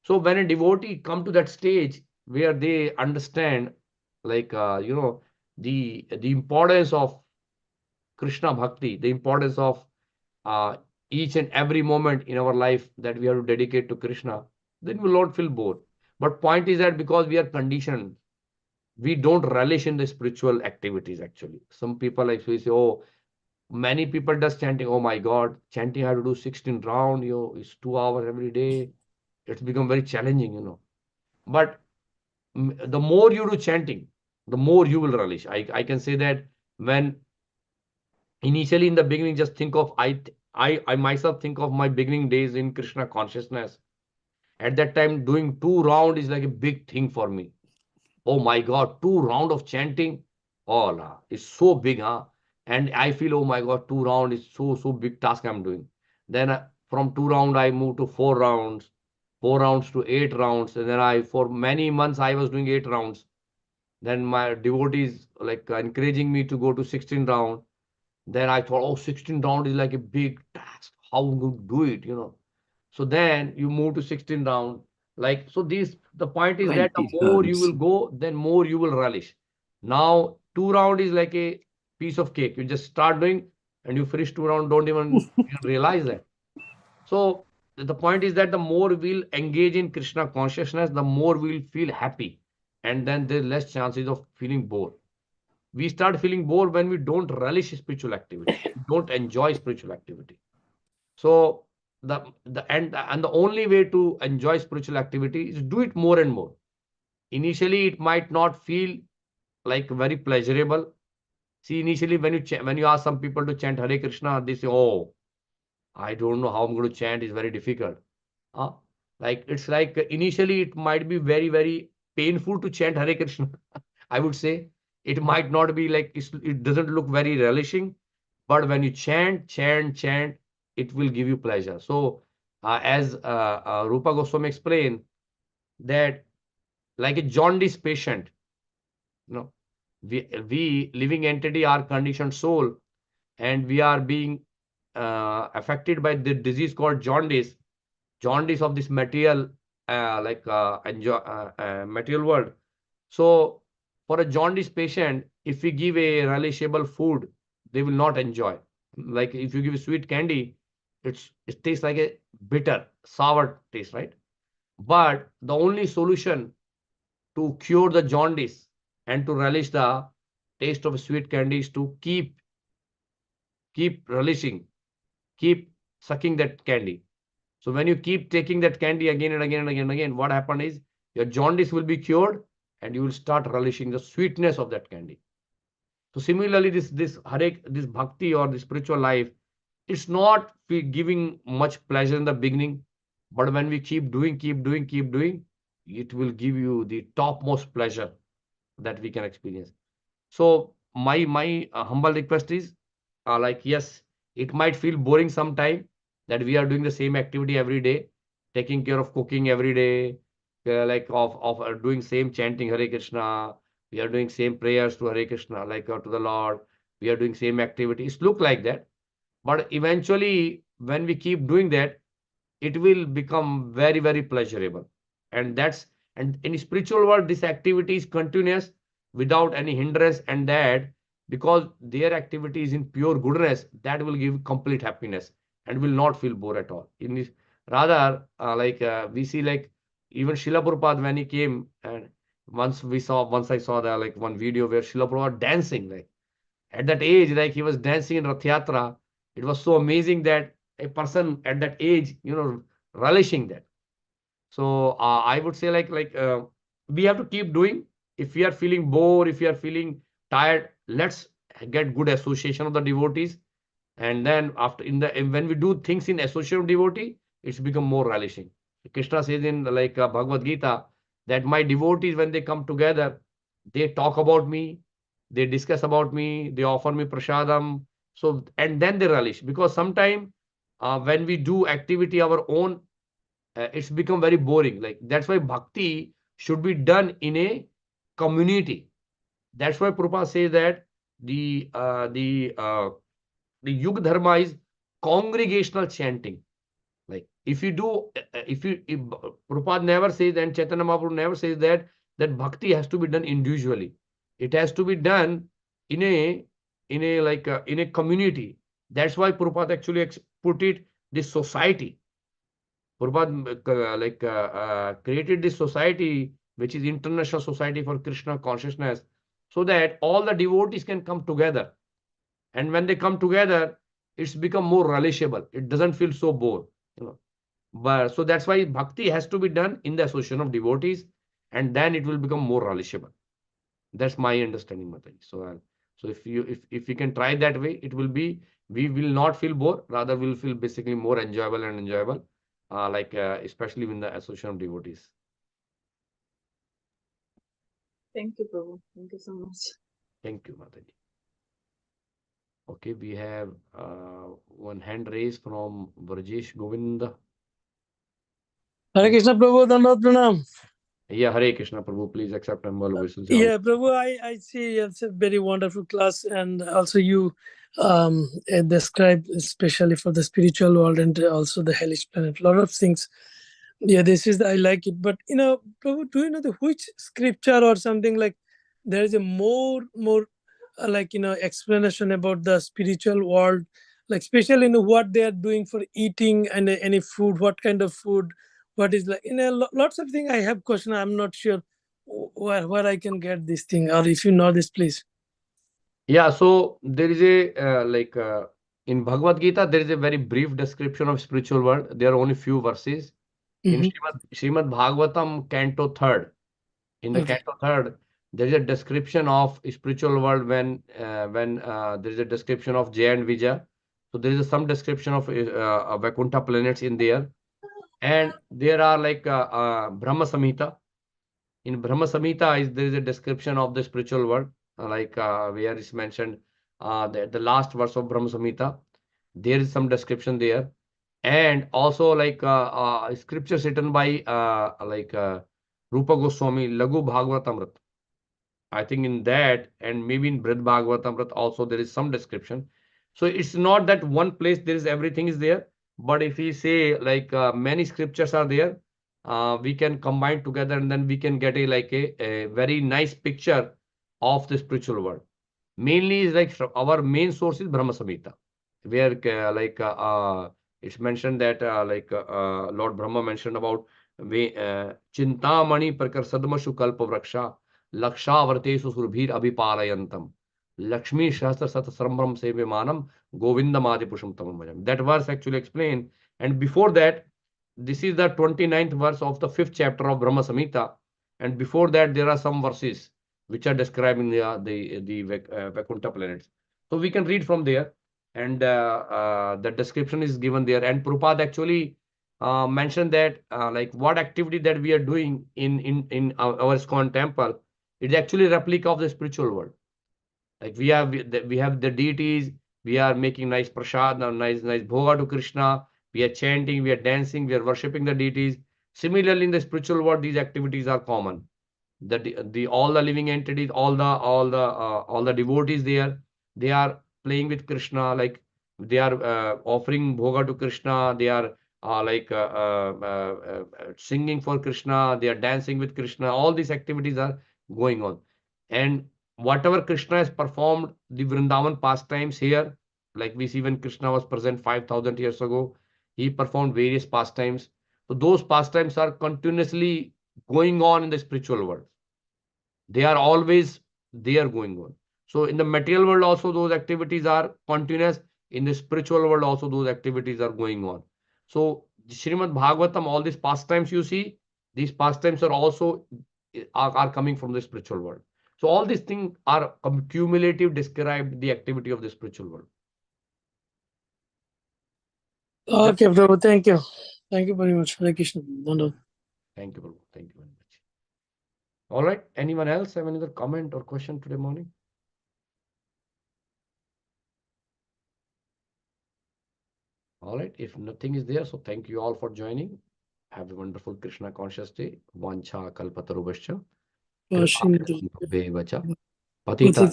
So when a devotee come to that stage where they understand, the importance of Krishna bhakti, the importance of uh, each and every moment in our life that we have to dedicate to Krishna, then we will not feel bored. But point is that because we are conditioned, we don't relish in the spiritual activities actually. Some people actually say, oh, many people does chanting. Oh my God, chanting I have to do 16 round, it's 2 hours every day. It's become very challenging. But the more you do chanting, the more you will relish. I can say that when Initially, in the beginning, just think of I myself think of my beginning days in Krishna consciousness. At that time, doing 2 round is like a big thing for me. Oh my God, 2 round of chanting. Oh, la, it's so big, huh? And I feel, oh my God, 2 round is so big task I'm doing. Then from 2 round, I moved to 4 rounds, 4 rounds to 8 rounds. And then for many months, I was doing 8 rounds. Then my devotees like encouraging me to go to 16 round. Then I thought, oh, 16 round is like a big task. How to do it? So then you move to 16 round. Like, so the point is that the 20 more you will rounds. go, then more you will relish. Now, 2 round is like a piece of cake. You just start doing and you finish 2 round, don't even realize that. So the point is that the more we'll engage in Krishna consciousness, the more we'll feel happy. And then there's less chances of feeling bored. We start feeling bored when we don't relish spiritual activity, don't enjoy spiritual activity. So the only way to enjoy spiritual activity is do it more and more. Initially, it might not feel like very pleasurable. See, initially when you ask some people to chant Hare Krishna, they say, "Oh, I don't know how I'm going to chant. It's very difficult." Huh? Like it's like initially it might be very painful to chant Hare Krishna. I would say it might not be like it doesn't look very relishing, but when you chant, it will give you pleasure. So as Rupa Goswami explained that like a jaundice patient, you know, we living entity are conditioned soul, and we are being affected by the disease called jaundice of this material material world. So for a jaundice patient, if we give a relishable food, they will not enjoy. Like if you give a sweet candy, it tastes like a bitter, sour taste, right? But the only solution to cure the jaundice and to relish the taste of a sweet candy is to keep relishing, keep sucking that candy. So when you keep taking that candy again and again and again and again, what happens is your jaundice will be cured and you will start relishing the sweetness of that candy. So similarly, this bhakti or the spiritual life, it's not giving much pleasure in the beginning, but when we keep doing, it will give you the topmost pleasure that we can experience. So my humble request is like yes, it might feel boring sometime that we are doing the same activity every day, taking care of cooking every day, like of doing same chanting Hare Krishna. We are doing same prayers to Hare Krishna, like to the Lord. We are doing same activities. Look like that, but eventually, when we keep doing that, it will become very pleasurable. And in spiritual world, this activity is continuous without any hindrance, and that because their activity is in pure goodness, that will give complete happiness and will not feel bored at all. In this, rather, we see like even Srila Prabhupada when he came, and once I saw the like one video where Srila Prabhupada dancing like at that age, like he was dancing in Rath Yatra. It was so amazing that a person at that age, relishing that. So I would say we have to keep doing. If we are feeling bored, if we are feeling tired, let's get good association of the devotees. And then when we do things in association of devotee, it's become more relishing. Krishna says in Bhagavad Gita that my devotees, when they come together, they talk about me, they discuss about me, they offer me prasadam. So and then they relish, because sometimes when we do activity our own, it's become very boring. Like that's why bhakti should be done in a community. That's why Prabhupada says that the uh, the uh, the Yug Dharma is congregational chanting. Like if you do, if Prabhupada never says, and Chaitanya Mahaprabhu never says that bhakti has to be done individually. It has to be done in a community. That's why Prabhupada actually put it this society. Prabhupada created this society, which is International Society for Krishna Consciousness, so that all the devotees can come together. And when they come together, it's become more relishable. It doesn't feel so bored. But so that's why bhakti has to be done in the association of devotees, and then it will become more relishable. That's my understanding, Mataji. So if you can try that way, it will be, we will not feel bored, rather we'll feel basically more enjoyable, especially with the association of devotees. Thank you, Prabhu. Thank you so much. Thank you, Mataji. Okay, we have one hand raised from Brajesh Govinda. Hare Krishna Prabhu, Dandavat Pranam. Yeah, Hare Krishna Prabhu, please accept humble obeisance. Yeah, Prabhu, I see it's a very wonderful class, and also you describe especially for the spiritual world and also the hellish planet, a lot of things. Yeah, I like it. But Prabhu, do you know which scripture or something like there is a more explanation about the spiritual world, like especially what they are doing for eating and any food, what kind of food, what is like lots of things. I have question. I'm not sure where I can get this thing, or if you know this, please. Yeah, so there is a in Bhagavad Gita, there is a very brief description of spiritual world. There are only few verses. In Srimad Bhagavatam, Canto 3rd, in the Okay. Canto 3rd, there is a description of spiritual world when there is a description of Jaya and Vijaya. So there is some description of Vaikuntha planets in there, and there are Brahma Samhita. In Brahma Samhita, there is a description of the spiritual world, where is mentioned the last verse of Brahma Samhita. There is some description there, and also scriptures written by Rupa Goswami, Lagu Bhagavatamrit. I think in that, and maybe in Brihad Bhagavatamrit also there is some description. So it's not that one place there is everything is there, but if we say many scriptures are there, we can combine together and then we can get a very nice picture of the spiritual world. Mainly is our main source is Brahma Samhita, where it's mentioned that Lord Brahma mentioned about Chintamani Prakar Sadmashu Kalpa Vraksha Lakshavartesu Surbhir Abhipalayantam Lakshmi Shastra Sat Srambram Sevimanam Govindamadi Pusham Tamam. That verse actually explained. And before that, this is the 29th verse of the 5th chapter of Brahma Samhita. And before that, there are some verses which are describing the Vaikuntha planets. So we can read from there, and the description is given there. And Prabhupada actually mentioned that what activity that we are doing in our ISKCON temple, it's actually a replica of the spiritual world. Like we have the deities, we are making nice prasad, nice bhoga to Krishna, we are chanting, we are dancing, we are worshipping the deities. Similarly, in the spiritual world, these activities are common. All the living entities, all the devotees there, they are playing with Krishna, like they are offering bhoga to Krishna, they are singing for Krishna, they are dancing with Krishna. All these activities are going on, and whatever Krishna has performed, the Vrindavan pastimes here, like we see when Krishna was present 5,000 years ago, he performed various pastimes. So those pastimes are continuously going on in the spiritual world. They are always there going on. So in the material world also those activities are continuous. In the spiritual world also those activities are going on. So Srimad Bhagavatam, all these pastimes you see, these pastimes are also are coming from the spiritual world. So all these things are cumulative, describe the activity of the spiritual world. Okay, Prabhu, thank you. Thank you very much. Hare Krishna. Dandavat. Thank you, Prabhu. Thank you very much. All right. Anyone else have another comment or question today morning? All right. If nothing is there, so thank you all for joining. Have a wonderful Krishna conscious day. Vancha kalpatarubhascha. Kripavevacha. Patita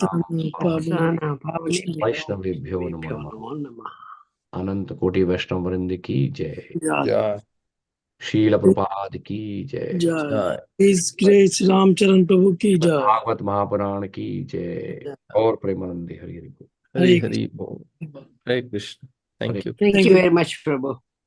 Vaishnavebhyo Namo Namah. अनंत कोटि वैष्णव वृंद की जय. जय. शील प्रपाद की जय. Jai. His Grace Ramcharan Prabhu ki jai. Bhagavat Mahapuran की जय. और प्रेमानंद हरि हरि बोल. हरि हरि बोल. Hare Krishna. Thank you. Thank you very much, Prabhu.